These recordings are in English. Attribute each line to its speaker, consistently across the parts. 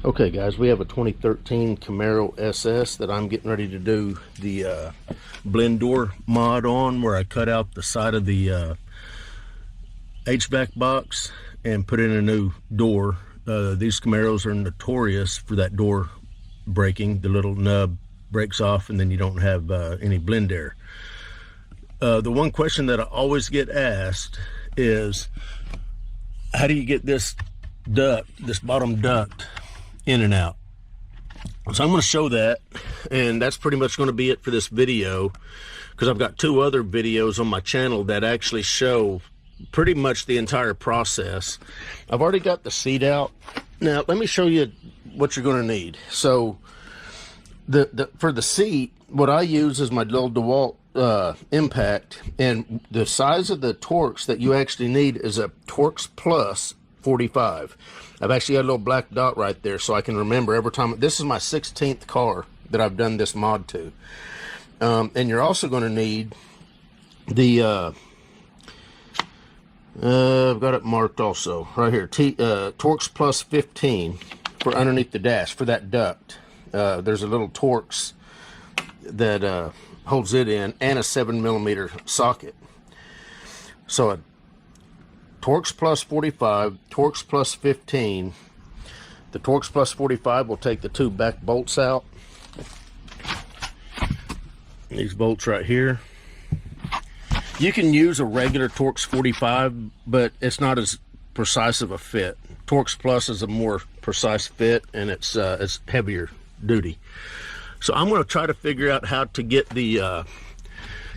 Speaker 1: Okay guys, we have a 2013 Camaro SS that I'm getting ready to do the blend door mod on, where I cut out the side of the HVAC box and put in a new door. These Camaros are notorious for that door breaking. The little nub breaks off and then you don't have any blend air. The one question that I always get asked is, how do you get this duct, this bottom duct, in and out? So I'm going to show that, and that's pretty much going to be it for this video, because I've got two other videos on my channel that actually show pretty much the entire process. I've already got the seat out. Now let me show you what you're going to need. So for the seat, what I use is my little DeWalt impact, and the size of the Torx that you actually need is a Torx Plus 45. I've actually got a little black dot right there so I can remember every time. This is my 16th car that I've done this mod to. And you're also going to need the I've got it marked also right here, Torx Plus 15 for underneath the dash for that duct. There's a little Torx that holds it in, and a 7mm socket. So a Torx Plus 45, Torx Plus 15. The Torx Plus 45 will take the two back bolts out. These bolts right here. You can use a regular Torx 45, but it's not as precise of a fit. Torx Plus is a more precise fit, and it's heavier duty. So I'm going to try to figure out how to get the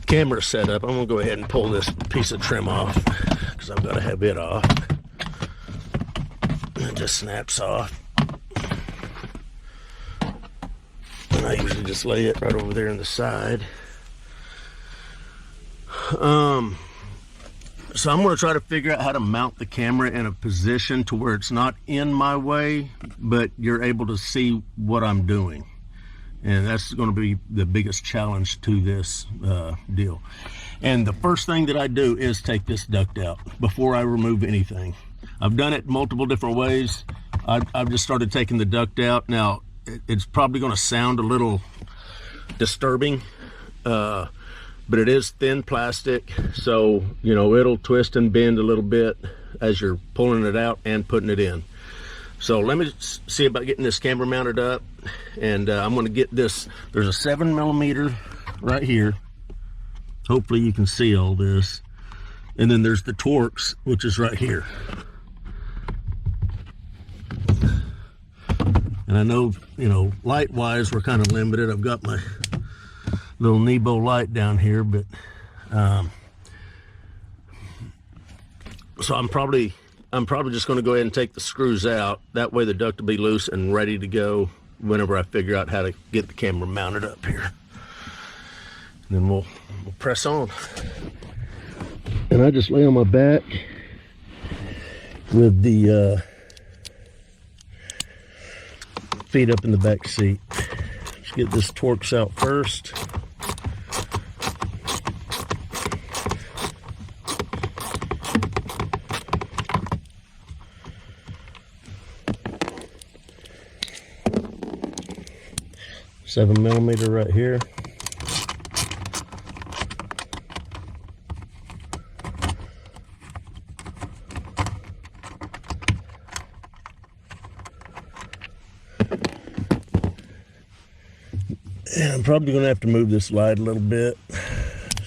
Speaker 1: camera set up. I'm going to go ahead and pull this piece of trim off, because I've got to have it off. It just snaps off. And I usually just lay it right over there in the side. So I'm going to try to figure out how to mount the camera in a position to where it's not in my way, but you're able to see what I'm doing. And that's going to be the biggest challenge to this deal. And the first thing that I do is take this duct out before I remove anything. I've done it multiple different ways. I've just started taking the duct out. Now, it's probably going to sound a little disturbing, but it is thin plastic, so you know it'll twist and bend a little bit as you're pulling it out and putting it in. So let me see about getting this camera mounted up, and I'm going to get this. There's a 7mm right here. Hopefully you can see all this. And then there's the Torx, which is right here. And I know, you know, light wise we're kind of limited. I've got my little Nebo light down here, but so I'm probably just going to go ahead and take the screws out. That way the duct will be loose and ready to go whenever I figure out how to get the camera mounted up here. And then we'll press on. And I just lay on my back with the feet up in the back seat. Let's get this Torx out first. Seven millimeter right here. And I'm probably going to have to move this light a little bit,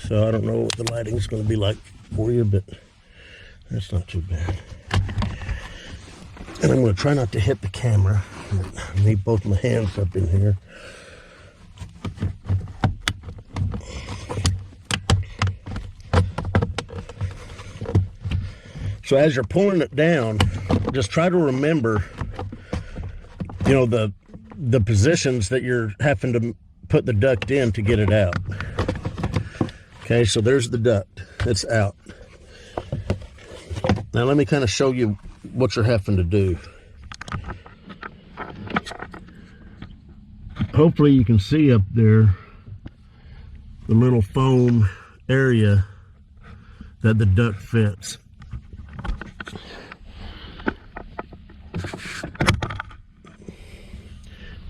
Speaker 1: so I don't know what the lighting is going to be like for you, but that's not too bad. And I'm going to try not to hit the camera. I need both my hands up in here. So as you're pulling it down, just try to remember, you know, the positions that you're having to put the duct in to get it out. Okay, so there's the duct. It's out. Now let me kind of show you what you're having to do. Hopefully you can see up there the little foam area that the duct fits.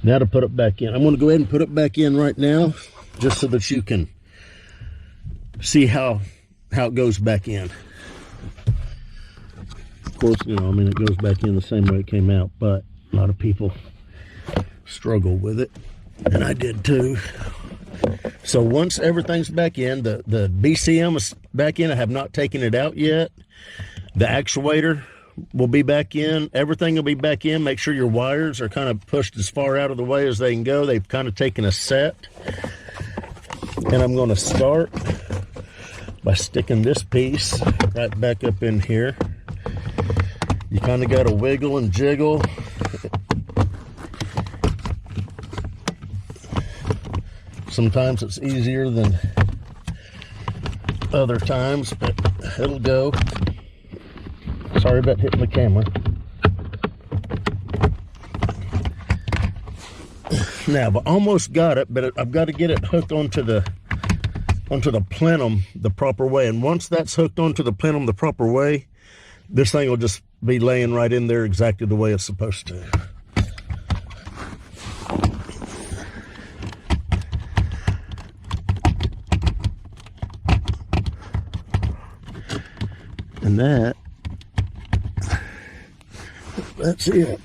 Speaker 1: Now to put it back in. I'm going to go ahead and put it back in right now, just so that you can see how it goes back in. Of course, you know, I mean, it goes back in the same way it came out, but a lot of people struggle with it, and I did too. So once everything's back in, the BCM is back in. I have not taken it out yet. The actuator will be back in. Everything will be back in. Make sure your wires are kind of pushed as far out of the way as they can go. They've kind of taken a set. And I'm going to start by sticking this piece right back up in here. You kind of got to wiggle and jiggle. Sometimes it's easier than other times, but it'll go. Sorry about hitting the camera. Now, I've almost got it, but I've got to get it hooked onto the plenum the proper way. And once that's hooked onto the plenum the proper way, this thing will just be laying right in there exactly the way it's supposed to. And that's it.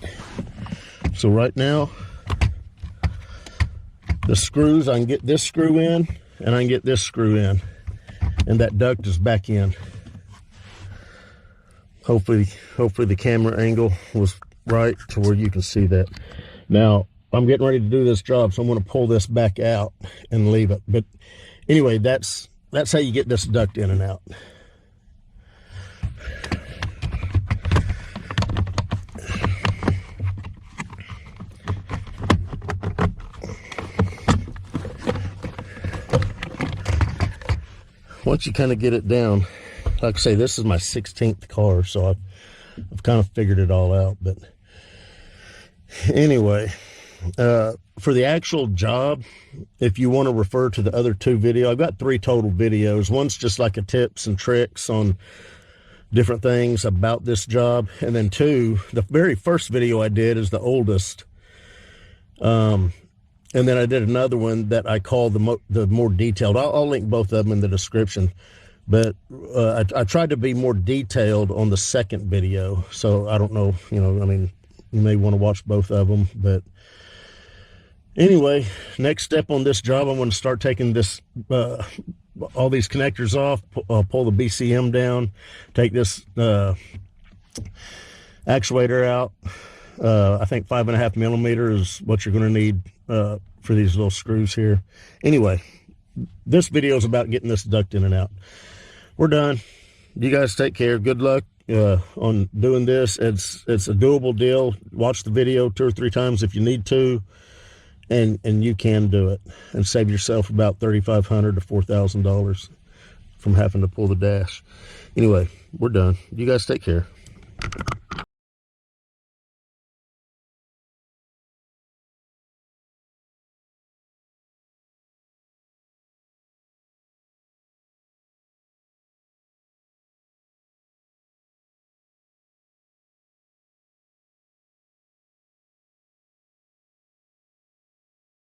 Speaker 1: So right now, the screws, I can get this screw in and I can get this screw in, and that duct is back in. Hopefully the camera angle was right to where you can see that. Now I'm getting ready to do this job, so I'm going to pull this back out and leave it. But anyway, that's how you get this duct in and out. Once you kind of get it down, like I say, this is my 16th car, so I've kind of figured it all out. But anyway, for the actual job, if you want to refer to the other two videos, I've got 3 total videos. One's just like a tips and tricks on different things about this job, and then 2, the very first video I did is the oldest. And then I did another one that I call the more detailed. I'll link both of them in the description. But I tried to be more detailed on the second video. So I don't know, you know, I mean, you may want to watch both of them. But anyway, next step on this job, I'm going to start taking this, all these connectors off, pull the BCM down, take this actuator out. I think 5.5 millimeter is what you're going to need for these little screws here. Anyway, this video is about getting this duct in and out. We're done. You guys take care. Good luck on doing this. It's a doable deal. Watch the video 2 or 3 times if you need to, and you can do it and save yourself about $3,500 to $4,000 from having to pull the dash. Anyway, we're done. You guys take care.